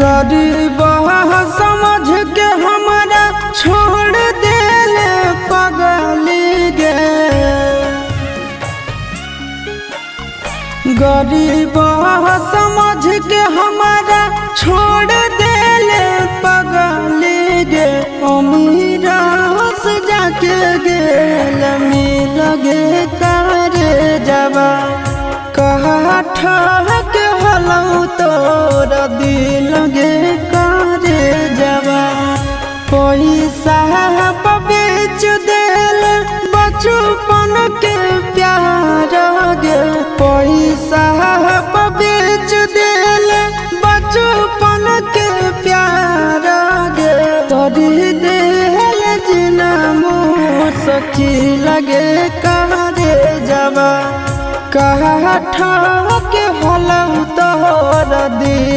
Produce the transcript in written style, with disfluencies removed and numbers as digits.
गरीब समझ के हमारा छोड़ देले पगली गे। गरीब समझ के हमारा छोड़ देले पगली गे। अमीर से जाके गेल मिल गे करे जबा कहा ठहके हलौ तोर दिल गे करे जबा। पैसा बेच देल बचपन के प्यार गे। पैसा बेच देल बचपन के प्यार गे। तोरी देल जिना मुसकी लगे करे जबा कहा ठहके हलौ तोर दिल।